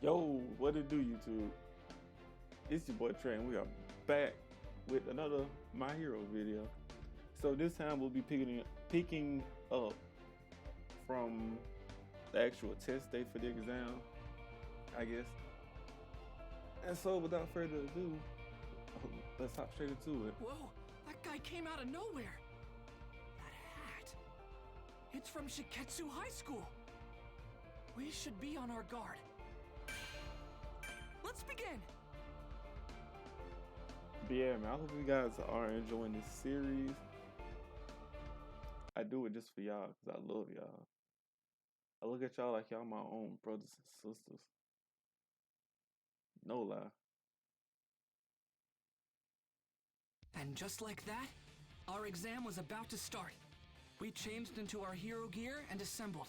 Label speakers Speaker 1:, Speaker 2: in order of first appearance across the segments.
Speaker 1: Yo, what it do, YouTube? It's your boy Trey, and we are back with another My Hero video. So this time we'll be picking up from the actual test date for the exam, I guess. And so without further ado, let's hop straight into it.
Speaker 2: Whoa, that guy came out of nowhere. That hat. It's from Shiketsu High School. We should be on our guard. Let's begin.
Speaker 1: But yeah, man, I hope you guys are enjoying this series. I do it just for y'all because I love y'all. I look at y'all like y'all my own brothers and sisters. No lie.
Speaker 2: And just like that, our exam was about to start. We changed into our hero gear and assembled,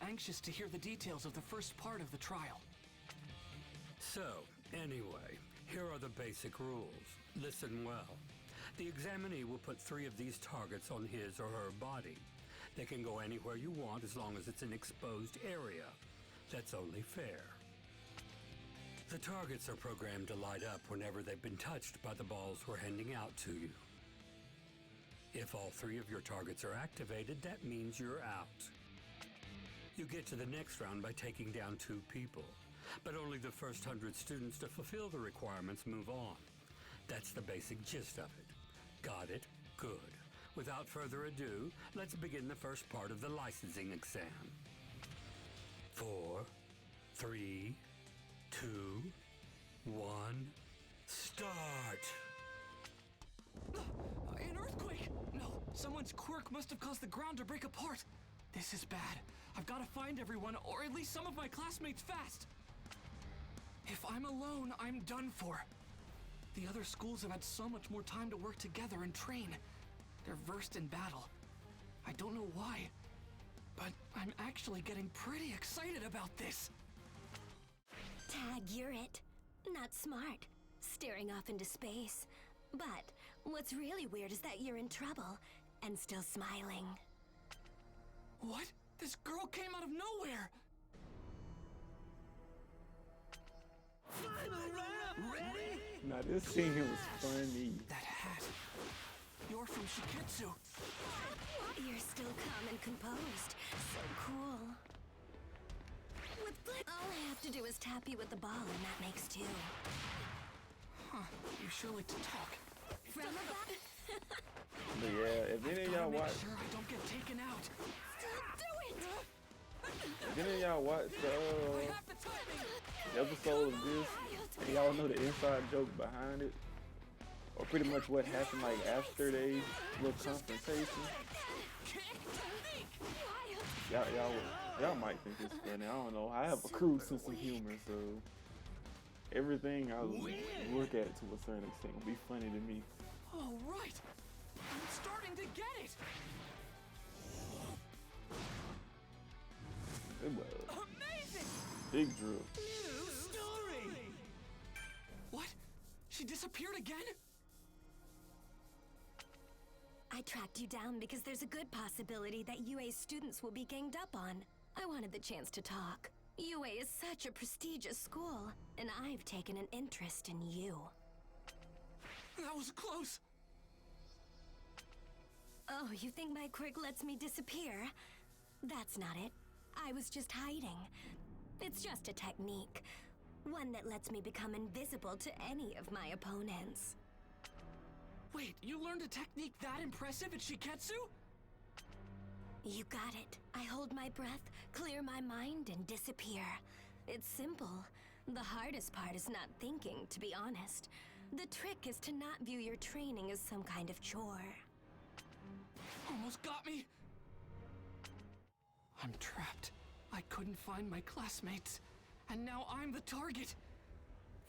Speaker 2: anxious to hear the details of the first part of the trial.
Speaker 3: So, anyway, here are the basic rules. Listen well. The examinee will put 3 of these targets on his or her body. They can go anywhere you want as long as it's an exposed area. That's only fair. The targets are programmed to light up whenever they've been touched by the balls we're handing out to you. If all 3 of your targets are activated, that means you're out. You get to the next round by taking down 2 people. But only the first 100 students to fulfill the requirements move on. That's the basic gist of it. Got it? Good. Without further ado, let's begin the first part of the licensing exam. 4, 3, 2, 1, start!
Speaker 2: An earthquake! No, someone's quirk must have caused the ground to break apart. This is bad. I've got to find everyone, or at least some of my classmates fast. If I'm alone, I'm done for. The other schools have had so much more time to work together and train. They're versed in battle. I don't know why, but I'm actually getting pretty excited about this.
Speaker 4: Tag, you're it. Not smart. Staring off into space. But what's really weird is that you're in trouble and still smiling.
Speaker 2: What? This girl came out of nowhere!
Speaker 3: Final round! Ready?
Speaker 1: Now this scene was funny.
Speaker 2: That hat. You're from Shiketsu.
Speaker 4: You're still calm and composed. So cool. With Blitz, all I have to do is tap you with the ball, and that makes 2.
Speaker 2: Huh, you sure like to talk.
Speaker 4: From above.
Speaker 1: But yeah, if any of y'all
Speaker 2: Gotta make
Speaker 1: watch,
Speaker 2: sure I don't get taken out.
Speaker 4: Still do it!
Speaker 1: if any of y'all watch
Speaker 2: I
Speaker 1: the
Speaker 2: have the timing!
Speaker 1: episode of this, and y'all know the inside joke behind it, or pretty much what happened like after they little confrontation, y'all might think it's funny. I don't know. I have a crude sense of humor, so everything I look at to a certain extent will be funny to me.
Speaker 2: All right, I'm starting to get it.
Speaker 1: It was
Speaker 2: Amazing!
Speaker 1: big drill.
Speaker 2: New story. What? She disappeared again?
Speaker 4: I tracked you down because there's a good possibility that UA's students will be ganged up on. I wanted the chance to talk. UA is such a prestigious school, and I've taken an interest in you.
Speaker 2: That was close.
Speaker 4: Oh, you think my quirk lets me disappear? That's not it. I was just hiding. It's just a technique. One that lets me become invisible to any of my opponents.
Speaker 2: Wait, you learned a technique that impressive at Shiketsu?
Speaker 4: You got it. I hold my breath, clear my mind, and disappear. It's simple. The hardest part is not thinking, to be honest. The trick is to not view your training as some kind of chore.
Speaker 2: Almost got me. I'm trapped. I couldn't find my classmates, and now I'm the target.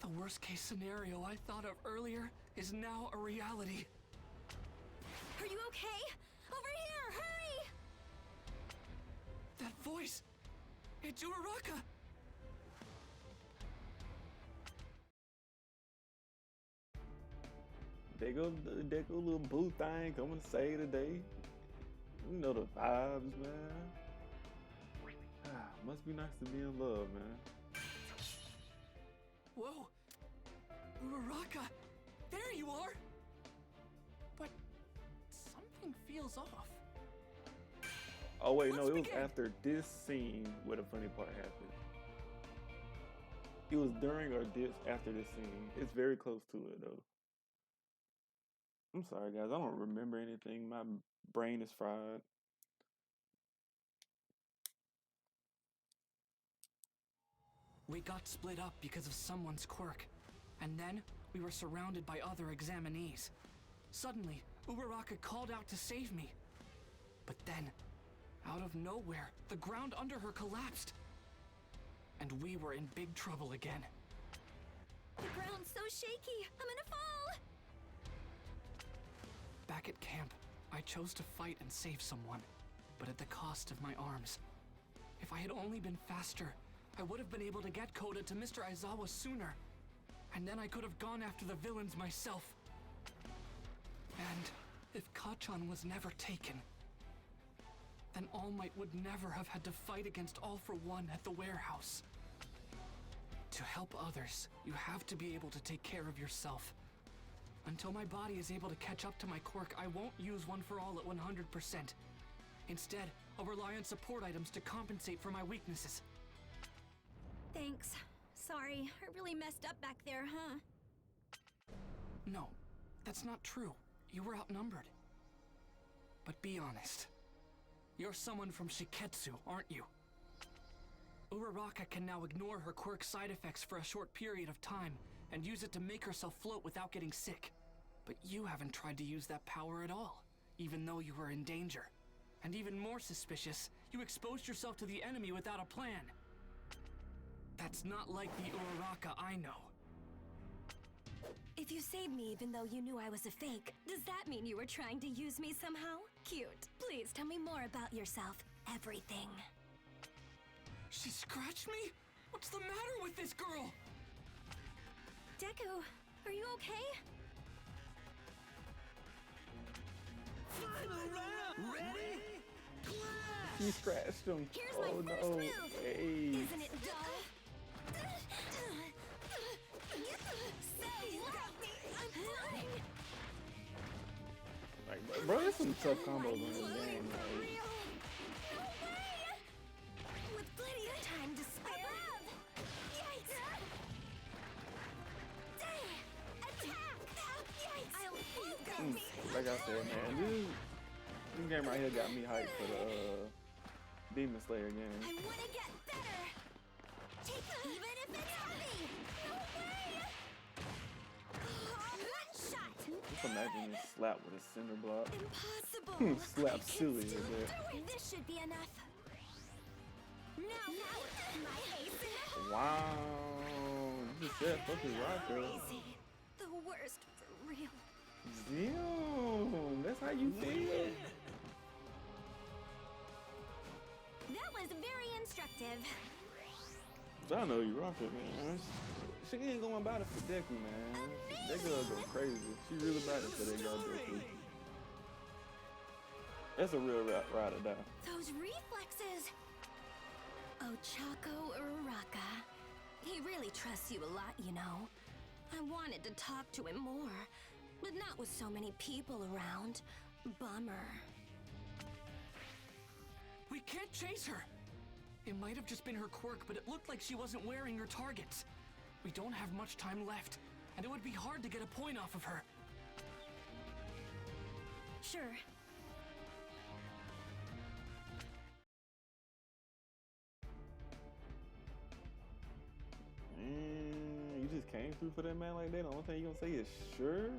Speaker 2: The worst case scenario I thought of earlier is now a reality.
Speaker 4: Are you okay? Over here, hurry!
Speaker 2: That voice! It's Uraraka!
Speaker 1: They go little boo thing coming to save the day. You know the vibes, man. Must be nice to be in love, man.
Speaker 2: Whoa! Uraraka! There you are! But something feels off.
Speaker 1: Oh wait, no,
Speaker 2: Let's
Speaker 1: it was
Speaker 2: begin.
Speaker 1: after this scene where the funny part happened. It was during or after this scene. It's very close to it though. I'm sorry guys, I don't remember anything. My brain is fried.
Speaker 2: We got split up because of someone's quirk, and then we were surrounded by other examinees. Suddenly, Uraraka called out to save me. But then, out of nowhere, the ground under her collapsed. And we were in big trouble again.
Speaker 4: The ground's so shaky. I'm gonna fall.
Speaker 2: Back at camp, I chose to fight and save someone, but at the cost of my arms. If I had only been faster, I would have been able to get Koda to Mr. Aizawa sooner. And then I could have gone after the villains myself. And if Kachan was never taken, then All Might would never have had to fight against All for One at the warehouse. To help others, you have to be able to take care of yourself. Until my body is able to catch up to my quirk, I won't use One for All at 100%. Instead, I'll rely on support items to compensate for my weaknesses.
Speaker 4: Thanks. Sorry, I really messed up back there, huh?
Speaker 2: No, that's not true. You were outnumbered. But be honest. You're someone from Shiketsu, aren't you? Uraraka can now ignore her quirk side effects for a short period of time and use it to make herself float without getting sick. But you haven't tried to use that power at all, even though you were in danger. And even more suspicious, you exposed yourself to the enemy without a plan. That's not like the Uraraka I know.
Speaker 4: If you saved me even though you knew I was a fake, does that mean you were trying to use me somehow? Cute. Please tell me more about yourself. Everything.
Speaker 2: She scratched me? What's the matter with this girl?
Speaker 4: Deku, are you okay?
Speaker 5: Final round! Ready? Clash!
Speaker 1: He scratched him.
Speaker 4: Here's
Speaker 1: Oh
Speaker 4: my first
Speaker 1: no.
Speaker 4: move.
Speaker 1: Hey.
Speaker 4: Isn't it dull? So what? I'm flying.
Speaker 1: Like, bro, there's some tough combos in this game.
Speaker 4: For
Speaker 1: Like,
Speaker 4: real? No way! With plenty of time to spare. Yikes! Attack! Yikes! You got me.
Speaker 1: like I said, man, this game right here got me hyped for the Demon Slayer game.
Speaker 4: I wanna get better. Even if it's heavy. No way! One shot.
Speaker 1: Just imagine this slap with a cinder block.
Speaker 4: Impossible.
Speaker 1: Slap
Speaker 4: I can
Speaker 1: silly
Speaker 4: still
Speaker 1: in there.
Speaker 4: do it. This should be enough. Now, my haste.
Speaker 1: Wow. You just said fucking rocker.
Speaker 4: Crazy. The worst for real.
Speaker 1: Damn, that's how you feel.
Speaker 4: That was very instructive.
Speaker 1: I know you rocker, man. She ain't going about it for Deku, man. That girl go crazy. She really about it for that girl Deku. That's a real ride or die.
Speaker 4: Those reflexes. Ochako Uraraka. He really trusts you a lot, you know. I wanted to talk to him more, but not with so many people around. Bummer.
Speaker 2: We can't chase her. It might have just been her quirk, but it looked like she wasn't wearing her targets. We don't have much time left, and it would be hard to get a point off of her.
Speaker 4: Sure.
Speaker 1: Man, you just came through for that man like that. The only thing you gonna say is sure?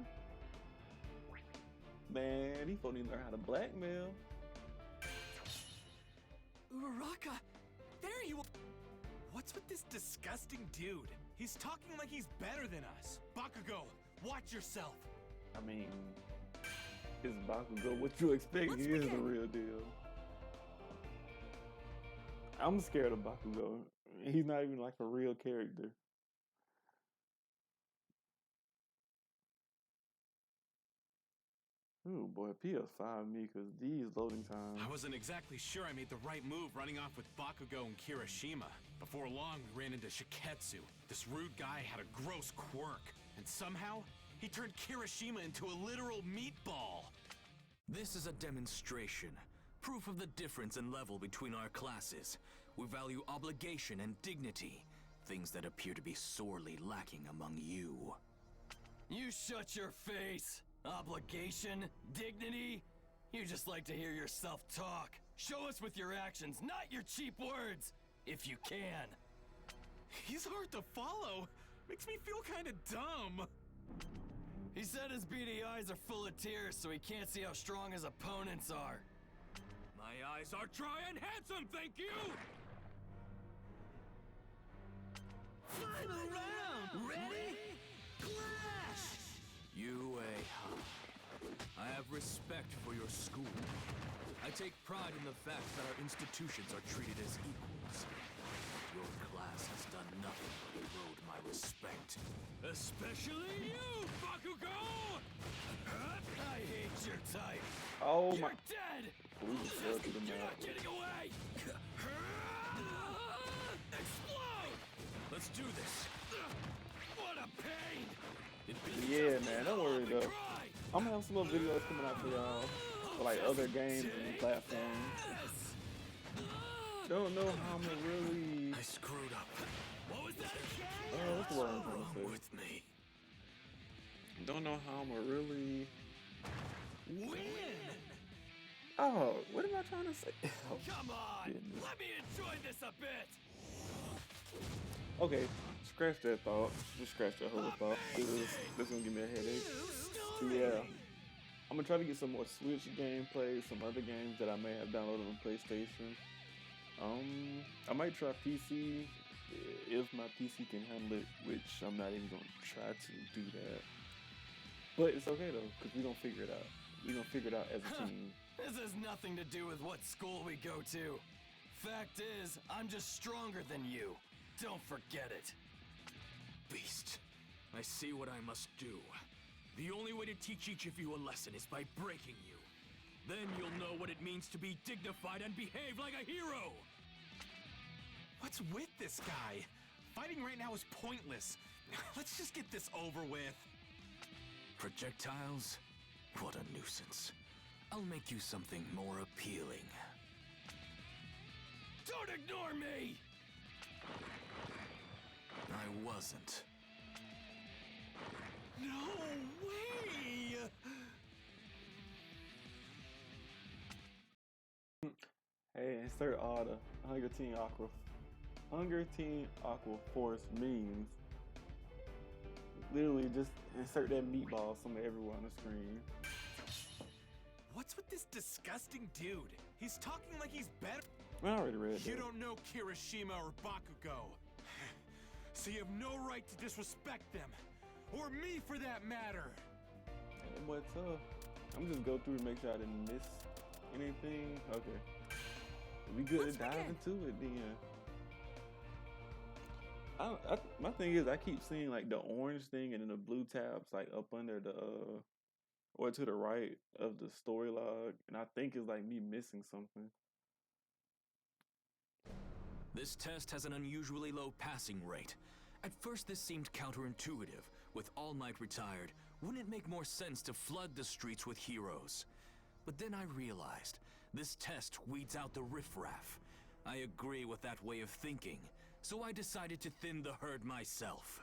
Speaker 1: Man, these folks need to learn how to blackmail.
Speaker 2: Uraraka, there you are.
Speaker 5: What's with this disgusting dude? He's talking like he's better than us. Bakugo, watch yourself.
Speaker 1: I mean, it's Bakugo. What you expect?
Speaker 4: Let's
Speaker 1: He is the
Speaker 4: begin.
Speaker 1: real deal. I'm scared of Bakugo. He's not even like a real character. Ooh boy, PS5 me, cause these loading times.
Speaker 5: I wasn't exactly sure I made the right move running off with Bakugo and Kirishima. Before long, we ran into Shiketsu. This rude guy had a gross quirk, and somehow, he turned Kirishima into a literal meatball.
Speaker 2: This is a demonstration. Proof of the difference in level between our classes. We value obligation and dignity. Things that appear to be sorely lacking among you. You shut your face! Obligation? Dignity? You just like to hear yourself talk. Show us with your actions, not your cheap words! If you can.
Speaker 5: He's hard to follow. Makes me feel kind of dumb.
Speaker 2: He said his beady eyes are full of tears so he can't see how strong his opponents are. My eyes are dry and handsome, thank you! Final round! Ready? Clash! You I have respect for your school. I take pride in the fact that our institutions are treated as equals. Your class has done nothing but erode my respect. Especially you, Bakugo! I hate your type.
Speaker 1: Oh my.
Speaker 2: You're dead!
Speaker 1: You're
Speaker 2: not getting away! Explode! Let's do this. What a pain!
Speaker 1: Yeah, man, don't worry though. I'm gonna have some little videos coming out for y'all for like other games and platforms. Don't know how I'm gonna really.
Speaker 2: I screwed up. What was that again?
Speaker 1: What's the word I'm trying to say?
Speaker 2: With me.
Speaker 1: Don't know how I'm gonna really.
Speaker 2: Win!
Speaker 1: Oh, what am I trying to say? Oh,
Speaker 2: Come on!
Speaker 1: goodness.
Speaker 2: Let me enjoy this a bit!
Speaker 1: Okay, scratch that thought. Just scratch that whole thought. This is gonna give me a headache. So yeah, I'm gonna try to get some more Switch gameplay, some other games that I may have downloaded on PlayStation. I might try PC if my PC can handle it, which I'm not even gonna try to do that. But it's okay though, because we're gonna figure it out. We're gonna figure it out as a team.
Speaker 2: This has nothing to do with what school we go to. Fact is, I'm just stronger than you. Don't forget it. Beast, I see what I must do. The only way to teach each of you a lesson is by breaking you. Then you'll know what it means to be dignified and behave like a hero!
Speaker 5: What's with this guy? Fighting right now is pointless. Let's just get this over with.
Speaker 2: Projectiles? What a nuisance. I'll make you something more appealing. Don't ignore me! I wasn't.
Speaker 5: No way!
Speaker 1: Hey, insert all the Hunger Team Aqua Force memes. Literally just insert that meatball somewhere everywhere on the screen.
Speaker 5: What's with this disgusting dude? He's talking like he's better.
Speaker 1: I already read that.
Speaker 5: You don't know Kirishima or Bakugo. So you have no right to disrespect them. Or me for that matter.
Speaker 1: Hey, what's up? I'm just go through and make sure I didn't miss anything. Okay. We good to dive into it then. My thing is I keep seeing like the orange thing and then the blue tabs like up under the or to the right of the story log, and I think it's like me missing something.
Speaker 2: This test has an unusually low passing rate. At first this seemed counterintuitive. With All Might retired, wouldn't it make more sense to flood the streets with heroes? But then I realized, this test weeds out the riffraff. I agree with that way of thinking, so I decided to thin the herd myself.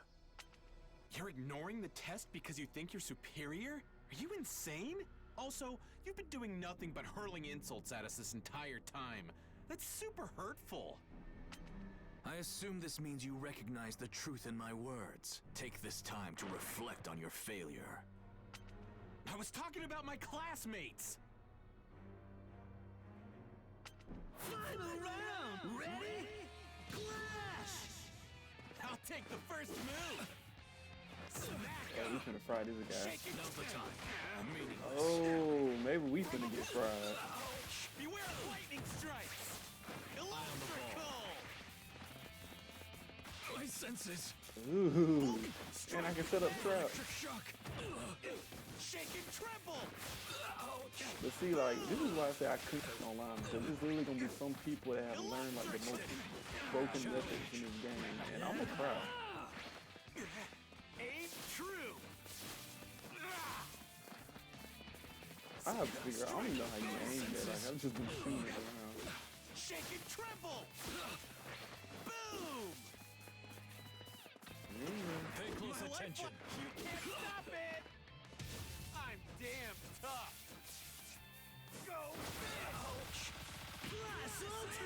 Speaker 5: You're ignoring the test because you think you're superior? Are you insane? Also, you've been doing nothing but hurling insults at us this entire time. That's super hurtful.
Speaker 2: I assume this means you recognize the truth in my words. Take this time to reflect on your failure.
Speaker 5: I was talking about my classmates!
Speaker 2: Final round! Ready? Clash!
Speaker 5: I'll take the first move! Smack
Speaker 1: Oh, we
Speaker 5: up!
Speaker 1: finna fry this guy.
Speaker 5: Shaking
Speaker 2: Now's the time. Meaningless.
Speaker 1: Oh, maybe we finna get fried.
Speaker 5: Beware of lightning strikes! Electrical!
Speaker 2: I senses.
Speaker 1: Ooh. And I can set up traps.
Speaker 2: Electric shock.
Speaker 5: Shake and tremble!
Speaker 1: But see, like, this is why I say I couldn't online, because there's literally gonna be some people that have learned like the most broken methods in this game, and I'm gonna cry.
Speaker 5: Ain't true!
Speaker 1: I have to figure out, I don't even know how you aim that, like, I've just been shooting it around.
Speaker 5: Shake and tremble! Boom!
Speaker 2: Pay close
Speaker 5: My
Speaker 2: attention.
Speaker 5: life, you can't stop it! I'm damn tough! Go!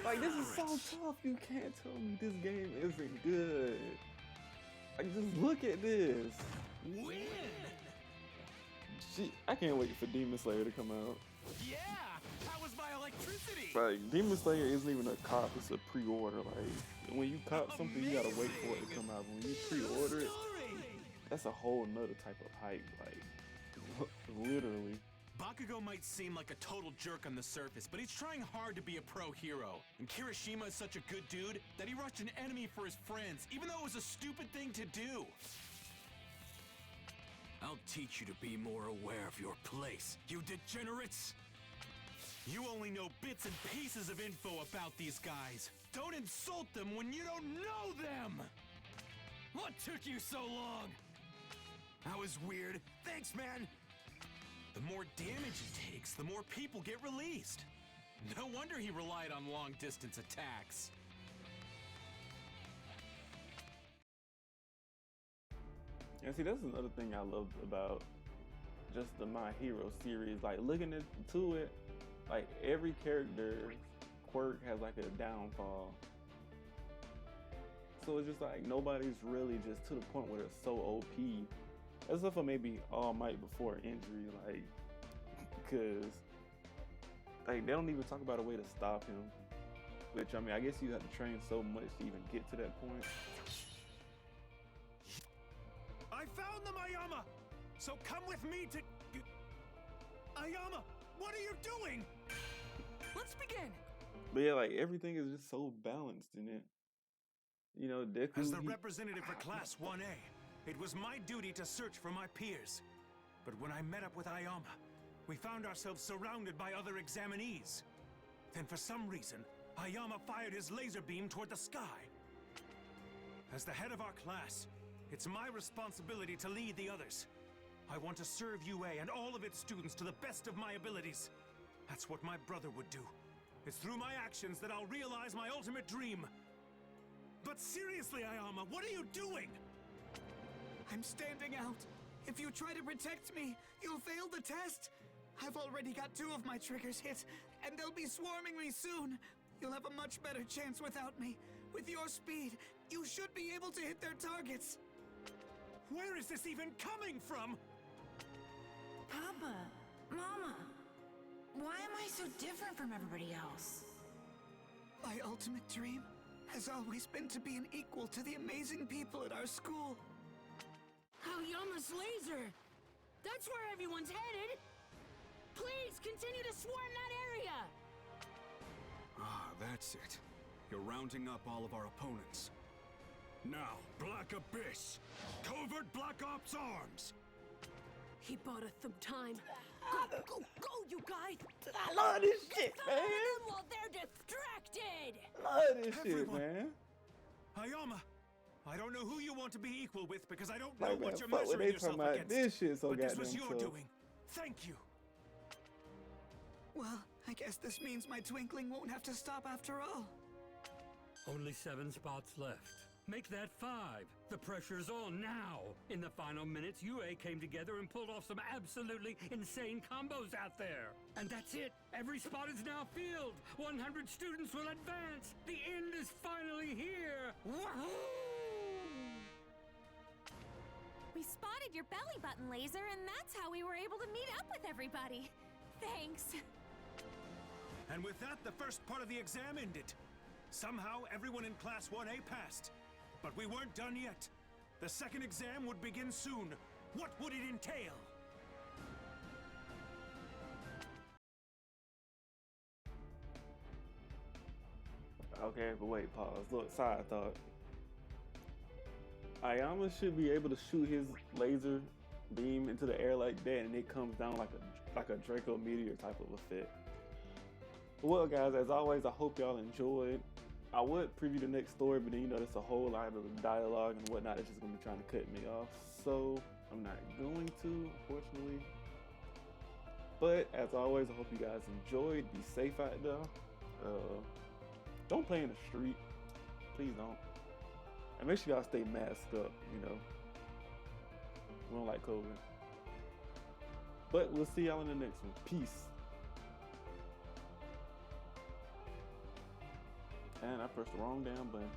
Speaker 1: Like, this is so tough, you can't tell me this game isn't good. Like, just look at this.
Speaker 5: Win!
Speaker 1: Gee, I can't wait for Demon Slayer to come out.
Speaker 5: Yeah! How was my electricity?
Speaker 1: Like, Demon Slayer isn't even a cop, it's a pre-order. Like, when you cop something, you gotta wait for it to come out. When you pre-order it, that's a whole nother type of hype, like, literally.
Speaker 5: Bakugo might seem like a total jerk on the surface, but he's trying hard to be a pro hero. And Kirishima is such a good dude that he rushed an enemy for his friends, even though it was a stupid thing to do.
Speaker 2: I'll teach you to be more aware of your place, you degenerates!
Speaker 5: You only know bits and pieces of info about these guys. Don't insult them when you don't know them!
Speaker 2: What took you so long? That was weird. Thanks, man!
Speaker 5: The more damage he takes, the more people get released. No wonder he relied on long-distance attacks.
Speaker 1: And see, that's another thing I love about just the My Hero series. Like, looking into it, like, every character's quirk has like a downfall. So it's just like nobody's really just to the point where they're so OP. Except for maybe All Might before injury, like, because like they don't even talk about a way to stop him. Which, I mean, I guess you have to train so much to even get to that point.
Speaker 5: I found them, Ayama! So come with me to... Ayama, what are you doing?
Speaker 2: Let's begin!
Speaker 1: But yeah, like, everything is just so balanced in it. You know, Deku,
Speaker 6: As the representative for Class 1A, it was my duty to search for my peers. But when I met up with Ayama, we found ourselves surrounded by other examinees. Then for some reason, Ayama fired his laser beam toward the sky. As the head of our class, it's my responsibility to lead the others. I want to serve UA and all of its students to the best of my abilities. That's what my brother would do. It's through my actions that I'll realize my ultimate dream. But seriously, Ayama, what are you doing?
Speaker 2: I'm standing out. If you try to protect me, you'll fail the test. I've already got 2 of my triggers hit, and they'll be swarming me soon. You'll have a much better chance without me. With your speed, you should be able to hit their targets.
Speaker 6: Where is this even coming from?
Speaker 7: Papa, Mama, why am I so different from everybody else?
Speaker 2: My ultimate dream has always been to be an equal to the amazing people at our school.
Speaker 8: Aoyama's laser! That's where everyone's headed! Please continue to swarm that area!
Speaker 2: Ah, that's it. You're rounding up all of our opponents. Now, Black Abyss! Covert Black Ops Arms!
Speaker 8: He bought us some time. Go, you guys!
Speaker 1: I love this shit,
Speaker 8: Fire
Speaker 1: man.
Speaker 8: them while they're distracted!
Speaker 1: Love this shit,
Speaker 6: Everyone.
Speaker 1: man.
Speaker 6: Ayama, I don't know who you want to be equal with because I don't know
Speaker 1: Like, man,
Speaker 6: what you're
Speaker 1: fuck what
Speaker 6: measuring
Speaker 1: they
Speaker 6: yourself
Speaker 1: talking about.
Speaker 6: against.
Speaker 1: This shit so
Speaker 6: but this
Speaker 1: goddamn
Speaker 6: was your
Speaker 1: tough.
Speaker 6: doing. Thank you.
Speaker 2: Well, I guess this means my twinkling won't have to stop after all.
Speaker 3: Only 7 spots left. Make that 5. The pressure's on now. In the final minutes, UA came together and pulled off some absolutely insane combos out there. And that's it. Every spot is now filled. 100 students will advance. The end is finally here. Wahoo!
Speaker 4: We spotted your belly button laser, and that's how we were able to meet up with everybody. Thanks.
Speaker 6: And with that, the first part of the exam ended. Somehow, everyone in Class 1A passed. But we weren't done yet. The second exam would begin soon. What would it entail?
Speaker 1: Okay, but wait, pause. Look, side thought. Ayama should be able to shoot his laser beam into the air like that, and it comes down like a Draco meteor type of effect. Well, guys, as always, I hope y'all enjoyed. I would preview the next story, but then you know there's a whole lot of dialogue and whatnot that's just gonna be trying to cut me off, so I'm not going to, unfortunately. But as always, I hope you guys enjoyed. Be safe out there. Don't play in the street. Please don't. And make sure y'all stay masked up, you know. We don't like COVID. But we'll see y'all in the next one. Peace. And I pressed the wrong damn button.